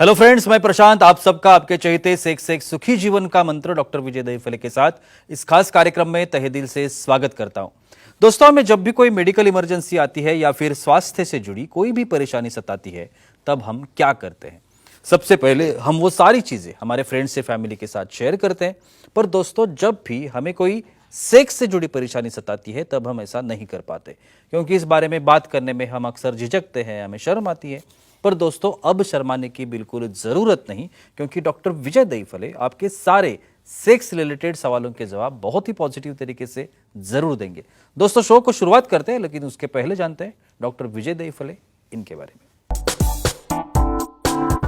Hello friends, मैं प्रशांत आप सबका आपके चहेते सेक्स सेक्स सुखी जीवन का मंत्र डॉक्टर विजय दहीफले के साथ इस खास कार्यक्रम में तहे दिल से स्वागत करता हूं। दोस्तों, हमें जब भी कोई मेडिकल इमरजेंसी आती है या फिर स्वास्थ्य से जुड़ी कोई भी परेशानी सताती है, तब हम क्या करते हैं? सबसे पहले हम वो सारी चीजें हमारे फ्रेंड्स से फैमिली के साथ शेयर करते हैं। पर दोस्तों, जब भी हमें कोई सेक्स से जुड़ी परेशानी सताती है, तब हम ऐसा नहीं कर पाते, क्योंकि इस बारे में बात करने में हम अक्सर झिझकते हैं, हमें शर्म आती है। पर दोस्तों, अब शर्माने की बिल्कुल जरूरत नहीं, क्योंकि डॉक्टर विजय दहीफले आपके सारे सेक्स रिलेटेड सवालों के जवाब बहुत ही पॉजिटिव तरीके से जरूर देंगे। दोस्तों, शो को शुरुआत करते हैं, लेकिन उसके पहले जानते हैं डॉक्टर विजय दहीफले इनके बारे में।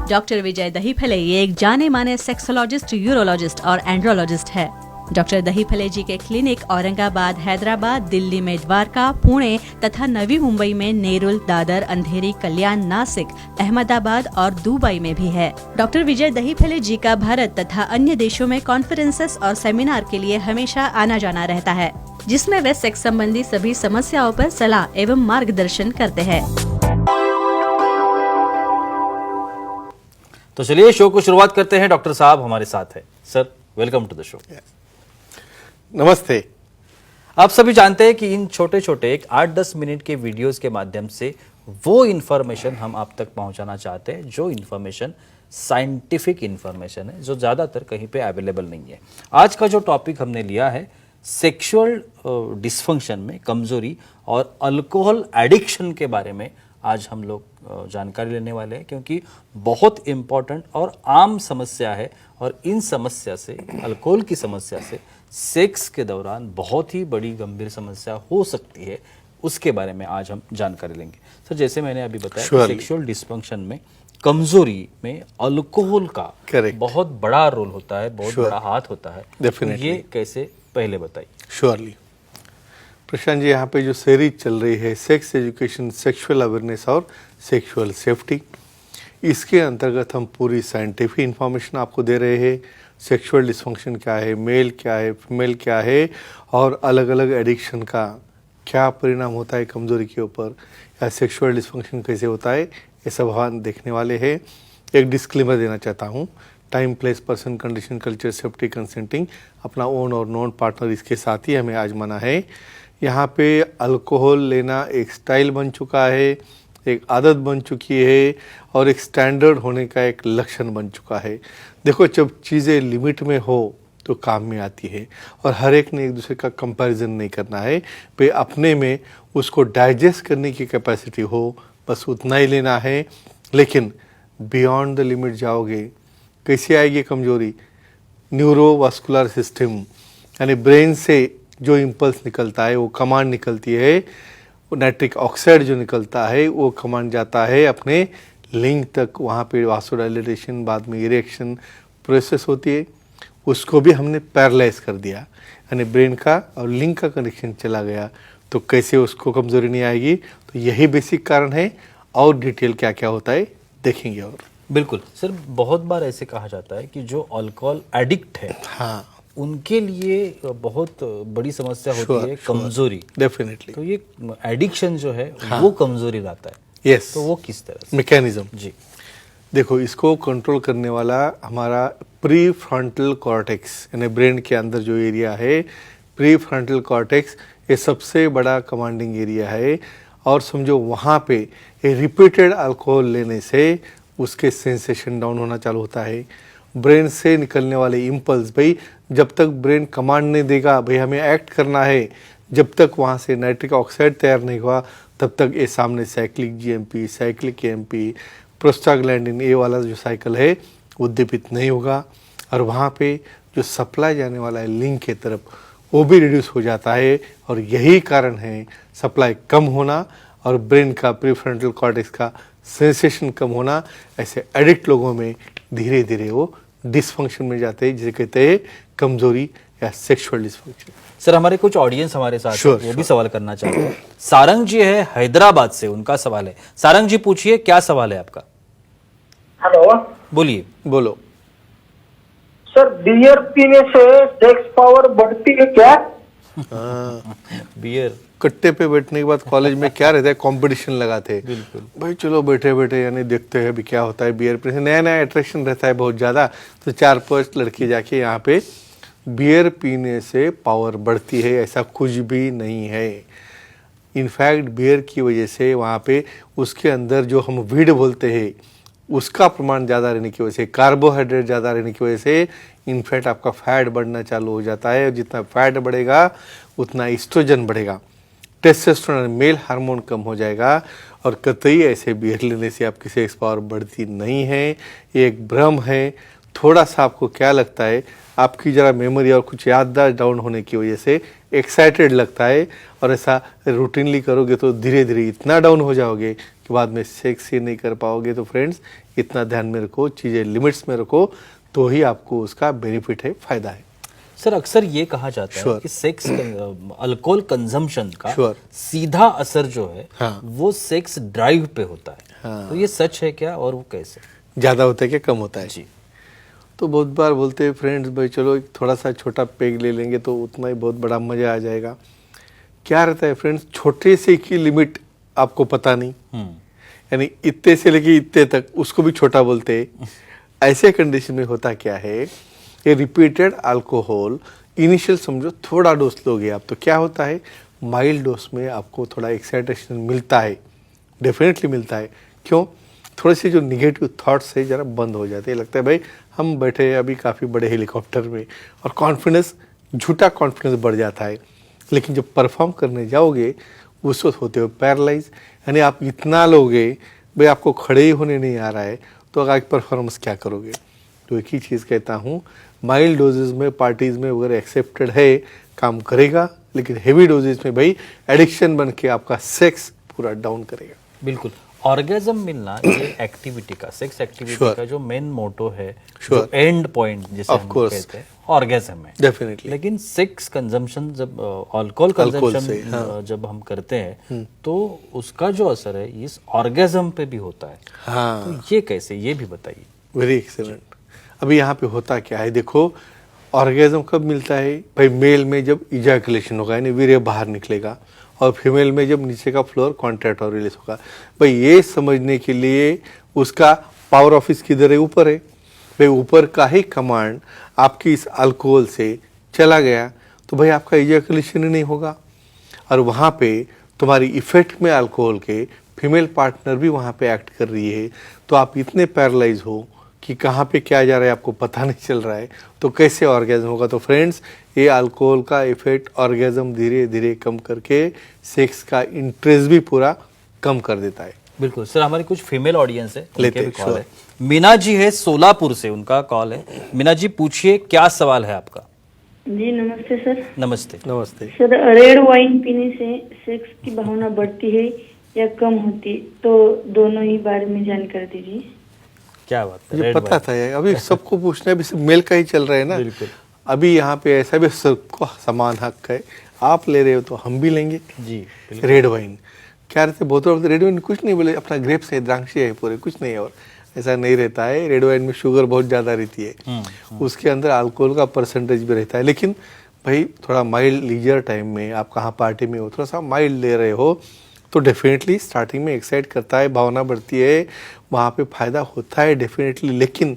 डॉक्टर विजय दहीफले ये एक जाने माने सेक्सोलॉजिस्ट, यूरोलॉजिस्ट और एंड्रोलॉजिस्ट है। डॉक्टर दहीफले जी के क्लिनिक औरंगाबाद, हैदराबाद, दिल्ली में द्वारका, पुणे तथा नवी मुंबई में नेरुल, दादर, अंधेरी, कल्याण, नासिक, अहमदाबाद और दुबई में भी है। डॉक्टर विजय दहीफले जी का भारत तथा अन्य देशों में कॉन्फ्रेंसेस और सेमिनार के लिए हमेशा आना जाना रहता है, जिसमें वे सेक्स संबंधी सभी समस्याओं पर सलाह एवं मार्गदर्शन करते हैं। तो चलिए शो को शुरुआत करते हैं। डॉक्टर साहब हमारे साथ है। Sir, welcome to the show. नमस्ते। आप सभी जानते हैं कि इन छोटे छोटे 8-10 मिनट के वीडियोस के माध्यम से वो इन्फॉर्मेशन हम आप तक पहुंचाना चाहते हैं, जो इन्फॉर्मेशन साइंटिफिक इन्फॉर्मेशन है, जो ज़्यादातर कहीं पे अवेलेबल नहीं है। आज का जो टॉपिक हमने लिया है, सेक्सुअल डिस्फंक्शन में कमजोरी और अल्कोहल एडिक्शन के बारे में आज हम लोग जानकारी लेने वाले हैं, क्योंकि बहुत इम्पोर्टेंट और आम समस्या है। और इन समस्या से, अल्कोहल की समस्या से सेक्स के दौरान बहुत ही बड़ी गंभीर समस्या हो सकती है, उसके बारे में आज हम जानकारी लेंगे। सर, जैसे मैंने अभी बताया, सेक्सुअल डिस्फंक्शन में कमजोरी में अल्कोहल का बहुत बड़ा रोल होता है, बहुत बड़ा हाथ होता है। तो ये कैसे, पहले बताइए। श्योरली प्रशांत जी, यहाँ पे जो सीरीज चल रही है सेक्स एजुकेशन, सेक्सुअल अवेयरनेस और सेक्सुअल सेफ्टी, इसके अंतर्गत हम पूरी साइंटिफिक इंफॉर्मेशन आपको दे रहे हैं। सेक्सुअल डिस्फंक्शन क्या है, मेल क्या है, फीमेल क्या है, और अलग अलग एडिक्शन का क्या परिणाम होता है कमजोरी के ऊपर, या सेक्सुअल डिस्फंक्शन कैसे होता है, ये सब हम देखने वाले हैं। एक डिस्क्लेमर देना चाहता हूँ, time, place, person, condition, culture, safety, consenting, अपना ओन और नॉन पार्टनर इसके साथ ही हमें आजमाना है। यहाँ पे अल्कोहल लेना एक स्टाइल बन चुका है, एक आदत बन चुकी है और एक स्टैंडर्ड होने का एक लक्षण बन चुका है। देखो, जब चीज़ें लिमिट में हो तो काम में आती है, और हर एक ने एक दूसरे का कंपैरिजन नहीं करना है। पे अपने में उसको डाइजेस्ट करने की कैपेसिटी हो, बस उतना ही लेना है। लेकिन बियॉन्ड द लिमिट जाओगे, कैसे आएगी कमजोरी? न्यूरोवास्कुलर सिस्टम यानी ब्रेन से जो इम्पल्स निकलता है, वो कमांड निकलती है, नाइट्रिक ऑक्साइड जो निकलता है वो कमांड जाता है अपने लिंग तक, वहाँ पे वासोडाइलेटेशन, बाद में इरेक्शन प्रोसेस होती है, उसको भी हमने पैरालाइज कर दिया, यानी ब्रेन का और लिंग का कनेक्शन चला गया। तो कैसे उसको कमजोरी नहीं आएगी? तो यही बेसिक कारण है, और डिटेल क्या क्या होता है देखेंगे। और बिल्कुल सर, बहुत बार ऐसे कहा जाता है कि जो अल्कोहल एडिक्ट है, हाँ, उनके लिए बहुत बड़ी समस्या होती है कमजोरी। डेफिनेटली। तो ये एडिक्शन जो है, वो कमजोरी लाता है। यस। तो वो किस तरह से? मैकेनिज्म जी देखो, इसको कंट्रोल करने वाला हमारा प्री फ्रंटल कॉर्टेक्स, यानी ब्रेन के अंदर जो एरिया है, प्री फ्रंटल कॉर्टेक्स, ये सबसे बड़ा कमांडिंग एरिया है। और समझो, वहाँ पे रिपीटेड अल्कोहल लेने से उसके सेंसेशन डाउन होना चालू होता है। ब्रेन से निकलने वाले इम्पल्स, भाई जब तक ब्रेन कमांड नहीं देगा भाई हमें एक्ट करना है, जब तक वहाँ से नाइट्रिक ऑक्साइड तैयार नहीं हुआ, तब तक ये सामने cyclic GMP, cyclic AMP, prostaglandin A वाला जो साइकिल है उद्दीपित नहीं होगा, और वहाँ पे जो सप्लाई जाने वाला है लिंग के तरफ, वो भी रिड्यूस हो जाता है। और यही कारण है सप्लाई कम होना और ब्रेन का प्रीफ्रंटल कॉर्टेक्स का सेंसेशन कम होना। ऐसे एडिक्ट लोगों में धीरे धीरे वो डिस्फंक्शन में जाते हैं, जिसे कहते हैं कमजोरी या सेक्सुअल डिस्फंक्शन। सर, हमारे कुछ ऑडियंस हमारे साथ हैं, वो भी सवाल करना चाहते हैं। सारंग जी है हैदराबाद से, उनका सवाल है। सारंग जी, पूछिए, क्या सवाल है आपका? हेलो, बोलिए। बोलो सर, बियर पीने से सेक्स पावर बढ़ती है क्या? हाँ, बियर। कट्टे पे बैठने के बाद कॉलेज में क्या रहता है, कंपटीशन लगाते हैं बिल्कुल। भाई, चलो बैठे बैठे यानी देखते हैं अभी क्या होता है। बियर पे नया नया अट्रैक्शन रहता है बहुत ज़्यादा, तो 4-5 लड़के जाके यहाँ पे बियर पीने से पावर बढ़ती है, ऐसा कुछ भी नहीं है। इनफैक्ट बियर की वजह से वहाँ पे उसके अंदर जो हम वीड बोलते हैं उसका प्रमाण ज़्यादा रहने की वजह से, कार्बोहाइड्रेट ज़्यादा रहने की वजह से इनफैक्ट आपका फैट बढ़ना चालू हो जाता है। और जितना फैट बढ़ेगा उतना एस्ट्रोजन बढ़ेगा, टेस्टोस्टेरोन मेल हार्मोन कम हो जाएगा। और कतई ऐसे बियर लेने से आपकी सेक्स पावर बढ़ती नहीं है, ये एक भ्रम है। थोड़ा सा आपको क्या लगता है, आपकी ज़रा मेमोरी और कुछ याददाश्त डाउन होने की वजह से एक्साइटेड लगता है, और ऐसा रूटीनली करोगे तो धीरे धीरे इतना डाउन हो जाओगे कि बाद में सेक्स ही नहीं कर पाओगे। तो फ्रेंड्स, इतना ध्यान में रखो, चीज़ें लिमिट्स में रखो, तो ही आपको उसका बेनिफिट है, फायदा है। सर अक्सर ये कहा जाता है Sure. कि सेक्स अल्कोहल कंजम्पशन का Sure. सीधा असर जो है हाँ। वो सेक्स ड्राइव पे होता है। हाँ। तो ये सच है क्या, और वो कैसे? ज़्यादा होता है कि कम होता है? जी। तो बहुत बार बोलते हैं फ्रेंड्स, भाई चलो एक थोड़ा सा छोटा पेग ले लेंगे तो उतना ही बहुत बड़ा मज़ा आ जाएगा। क्या रहता है फ्रेंड्स, छोटे से की लिमिट आपको पता नहीं, यानी इतने से लेके इतने तक उसको भी छोटा बोलते हैं। ऐसे कंडीशन में होता क्या है, ये रिपीटेड अल्कोहल इनिशियल समझो थोड़ा डोज लोगे आप, तो क्या होता है, माइल्ड डोज में आपको थोड़ा एक्साइटेशन मिलता है, डेफिनेटली मिलता है। क्यों? थोड़े से जो निगेटिव थॉट्स है जरा बंद हो जाते हैं। लगता है भाई हम बैठे हैं अभी काफ़ी बड़े हेलीकॉप्टर में, और कॉन्फिडेंस, झूठा कॉन्फिडेंस बढ़ जाता है। लेकिन जब परफॉर्म करने जाओगे उस वक्त होते हो पैरालाइज, यानी आप इतना लोगे भाई आपको खड़े ही होने नहीं आ रहा है, तो आगे परफॉर्मेंस क्या करोगे? तो एक ही चीज़ कहता हूँ, माइल्ड डोजेज में पार्टीज़ में वगैरह एक्सेप्टेड है, काम करेगा, लेकिन हेवी डोजेज में भाई एडिक्शन बन के आपका सेक्स पूरा डाउन करेगा। बिल्कुल। ऑर्गेजम मिलना ये एक्टिविटी का, सेक्स एक्टिविटी Sure. का जो मेन मोटो है, Sure. जो एंड पॉइंट जिसे Of हम course. कहते हैं, ऑर्गेजम है डेफिनेटली। लेकिन सेक्स कंजम्पशन जब अल्कोहल अल्कोहल से, कंजम्पशन हाँ। जब हम करते हैं तो उसका जो असर है इस ऑर्गेजम पे भी होता है। हाँ, तो ये कैसे, ये भी बताइए। Very excellent. अभी यहाँ पे होता क्या है, देखो ऑर्गेजम कब मिलता है भाई, मेल में जब इजैकुलेशन होगा यानी वीर्य बाहर निकलेगा, और फीमेल में जब नीचे का फ्लोर कॉन्ट्रैक्ट और रिलीज होगा। भाई ये समझने के लिए उसका पावर ऑफिस किधर है, ऊपर है। भाई ऊपर का ही कमांड आपकी इस अल्कोहल से चला गया तो भाई आपका इजैकुलेशन ही नहीं होगा, और वहाँ पे तुम्हारी इफेक्ट में अल्कोहल के फीमेल पार्टनर भी वहाँ पे एक्ट कर रही है, तो आप इतने पैरालाइज हो कि कहाँ पे क्या जा रहा है आपको पता नहीं चल रहा है, तो कैसे ऑर्गेजम होगा? तो फ्रेंड्स, ये अल्कोहल का इफेक्ट ऑर्गेजम धीरे धीरे कम करके सेक्स का इंटरेस्ट भी पूरा कम कर देता है। बिल्कुल सर, हमारी कुछ फीमेल ऑडियंस है, लेते उनके भी कॉल sure. है। मीना जी है सोलापुर से, उनका कॉल है। मीना जी पूछिए, क्या सवाल है आपका? जी नमस्ते सर। नमस्ते। नमस्ते। सर, रेड वाइन पीने से सेक्स की भावना बढ़ती है या कम होती, तो दोनों ही बारे में जानकारी दीजिए। क्या बात है, मुझे रेड पता वाइन। था यार, अभी सबको पूछना है, अभी सब मेल का ही चल रहा है ना। बिल्कुल। अभी यहाँ पे ऐसा भी सबको समान हक है, आप ले रहे हो तो हम भी लेंगे। जी बिल्कुल। रेड वाइन क्या रहते, बहुत बोलते रेड वाइन कुछ नहीं, बोले अपना ग्रेप्स है, द्राक्षी है पूरे, कुछ नहीं है। और ऐसा नहीं रहता है, रेड वाइन में शुगर बहुत ज़्यादा रहती है, उसके अंदर अल्कोहल का परसेंटेज भी रहता है। लेकिन भाई थोड़ा माइल्ड लीजर टाइम में आप कहाँ पार्टी में हो, थोड़ा सा माइल्ड ले रहे हो, तो डेफिनेटली स्टार्टिंग में एक्साइट करता है, भावना बढ़ती है, वहाँ पे फ़ायदा होता है डेफिनेटली। लेकिन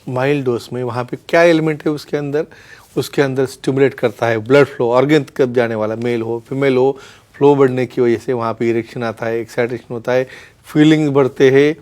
माइल्ड डोज में वहाँ पे क्या एलिमेंट है उसके अंदर स्टिमुलेट करता है ब्लड फ्लो, ऑर्गन कब जाने वाला, मेल हो फीमेल हो, फ्लो बढ़ने की वजह से वहाँ पे इरेक्शन आता है, एक्साइटेशन होता है, फीलिंग्स बढ़ते हैं।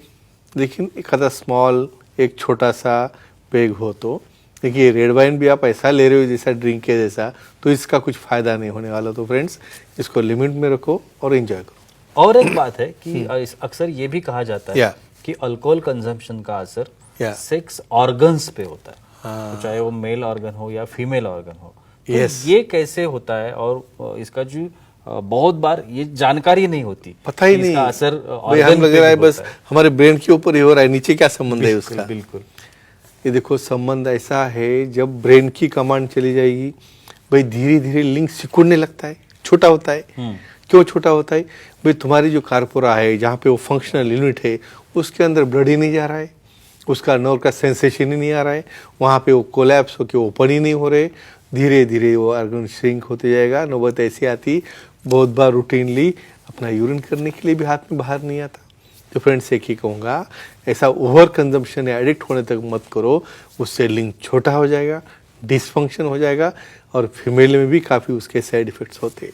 लेकिन एक आधा स्मॉल, एक छोटा सा पेग हो तो देखिए, रेड वाइन भी आप ऐसा ले रहे हो जैसा ड्रिंक के जैसा, तो इसका कुछ फ़ायदा नहीं होने वाला। तो फ्रेंड्स, इसको लिमिट में रखो और एंजॉय करो। और एक बात है कि अक्सर ये भी कहा जाता है Yeah. कि अल्कोहल कंजम्पशन का असर Yeah. सेक्स ऑर्गन्स पे होता है, तो चाहे वो मेल ऑर्गन हो या फीमेल ऑर्गन हो। तो Yes. ये कैसे होता है, और इसका जो बहुत बार ये जानकारी नहीं होती, पता ही कि नहीं इसका असर भाई, हम ऑर्गन लग पे रहा है भी बस होता है। हमारे ब्रेन के ऊपर ही हो रहा है, नीचे क्या संबंध है बिल्कुल, उसका? बिल्कुल। ये देखो, संबंध ऐसा है, जब ब्रेन की कमांड चली जाएगी भाई धीरे धीरे लिंक सिकुड़ने लगता है, छोटा होता है। क्यों छोटा होता है भाई? तुम्हारी जो कार्पोरा है, जहाँ पे वो फंक्शनल यूनिट है, उसके अंदर ब्लड ही नहीं जा रहा है, उसका नर्व का सेंसेशन ही नहीं आ रहा है, वहाँ पे वो कोलैप्स होकर ओपन ही नहीं हो रहे, धीरे धीरे वो ऑर्गन श्रिंक होते जाएगा। नौबत ऐसी आती बहुत बार रूटीनली अपना यूरिन करने के लिए भी हाथ में बाहर नहीं आता। तो फ्रेंड्स एक ही कहूँगा, ऐसा ओवर कंजम्पशन या एडिक्ट होने तक मत करो, उससे लिंग छोटा हो जाएगा, डिसफंक्शन हो जाएगा और फीमेल में भी काफ़ी उसके साइड इफेक्ट्स होते हैं।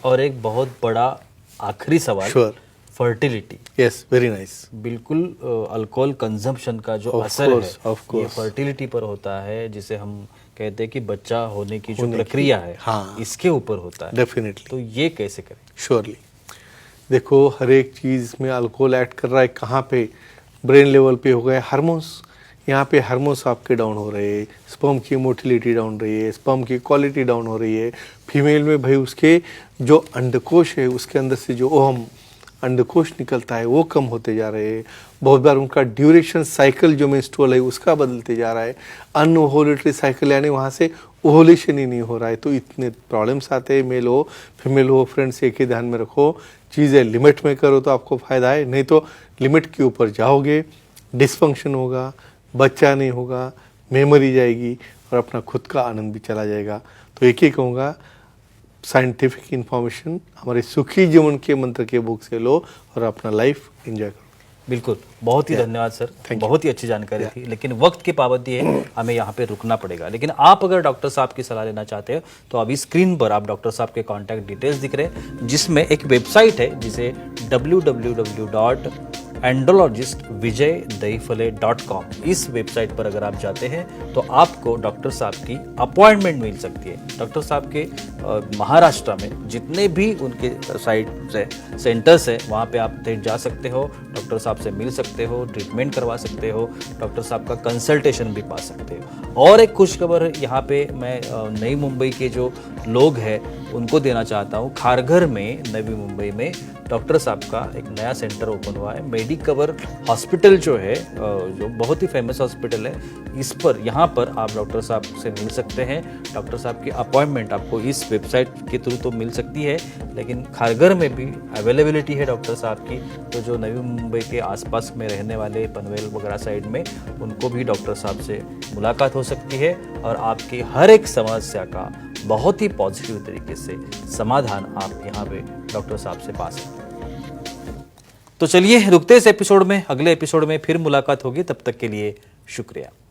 और एक बहुत बड़ा आखिरी सवाल, Sure. Fertility. Yes, very nice. बिल्कुल अल्कोहल कंजम्पशन का जो Of असर course, है of ये course. फर्टिलिटी पर होता है, जिसे हम कहते हैं कि बच्चा होने की जो प्रक्रिया है हाँ। इसके ऊपर होता है। डेफिनेटली, तो ये कैसे करें? श्योरली। देखो, हर एक चीज़ में अल्कोहल ऐड कर रहा है, कहाँ पे? ब्रेन लेवल पे हो गए हार्मोन्स। यहाँ पे हार्मोन्स आपके डाउन हो रहे हैं, स्पर्म की मोटिलिटी डाउन रही है, स्पर्म की क्वालिटी डाउन हो रही है। फीमेल में भाई उसके जो अंडकोश है उसके अंदर से जो ओहम अंडकोश निकलता है वो कम होते जा रहे हैं। बहुत बार उनका ड्यूरेशन साइकिल जो मेंस्ट्रुअल है उसका बदलते जा रहा है। अनओव्यूलेटरी साइकिल यानी वहाँ से ओवुलेशन ही नहीं हो रहा है। तो इतने प्रॉब्लम्स आते हैं, मेल हो फीमेल हो। फ्रेंड्स एक ही ध्यान में रखो, चीज़ें लिमिट में करो तो आपको फ़ायदा है, नहीं तो लिमिट के ऊपर जाओगे, डिसफंक्शन होगा, बच्चा नहीं होगा, मेमोरी जाएगी और अपना खुद का आनंद भी चला जाएगा। तो एक ही कहूँगा, साइंटिफिक इंफॉर्मेशन हमारे सुखी जीवन के मंत्र के बुक से लो और अपना लाइफ एंजॉय करो। बिल्कुल, बहुत ही धन्यवाद सर, बहुत ही अच्छी जानकारी थी। लेकिन वक्त की पाबंदी है, हमें यहाँ पे रुकना पड़ेगा। लेकिन आप अगर डॉक्टर साहब की सलाह लेना चाहते हो तो अभी स्क्रीन पर आप डॉक्टर साहब के कॉन्टैक्ट डिटेल्स दिख रहे हैं, जिसमें एक वेबसाइट है जिसे www.andrologistvijaydahifale.com, इस वेबसाइट पर अगर आप जाते हैं तो आपको डॉक्टर साहब की अपॉइंटमेंट मिल सकती है। डॉक्टर साहब के महाराष्ट्र में जितने भी उनके साइट से सेंटर्स है वहाँ पे आप जा सकते हो, डॉक्टर साहब से मिल सकते हो, ट्रीटमेंट करवा सकते हो, डॉक्टर साहब का कंसल्टेशन भी पा सकते हो। और एक खुशखबर यहाँ पे मैं नई मुंबई के जो लोग हैं उनको देना चाहता हूँ। खारघर में, नवी मुंबई में डॉक्टर साहब का एक नया सेंटर ओपन हुआ है। मेडिकवर हॉस्पिटल जो है, जो बहुत ही फेमस हॉस्पिटल है, इस पर यहाँ पर आप डॉक्टर साहब से मिल सकते हैं। डॉक्टर साहब की अपॉइंटमेंट आपको इस वेबसाइट के थ्रू तो मिल सकती है, लेकिन खारघर में भी अवेलेबिलिटी है डॉक्टर साहब की। तो जो नवी मुंबई के आसपास में रहने वाले पनवेल वगैरह साइड में, उनको भी डॉक्टर साहब से मुलाकात हो सकती है और आपकी हर एक समस्या का बहुत ही पॉजिटिव तरीके से समाधान आप यहाँ पे डॉक्टर साहब से पा सकते हैं। तो चलिए रुकते इस एपिसोड में, अगले एपिसोड में फिर मुलाकात होगी। तब तक के लिए शुक्रिया।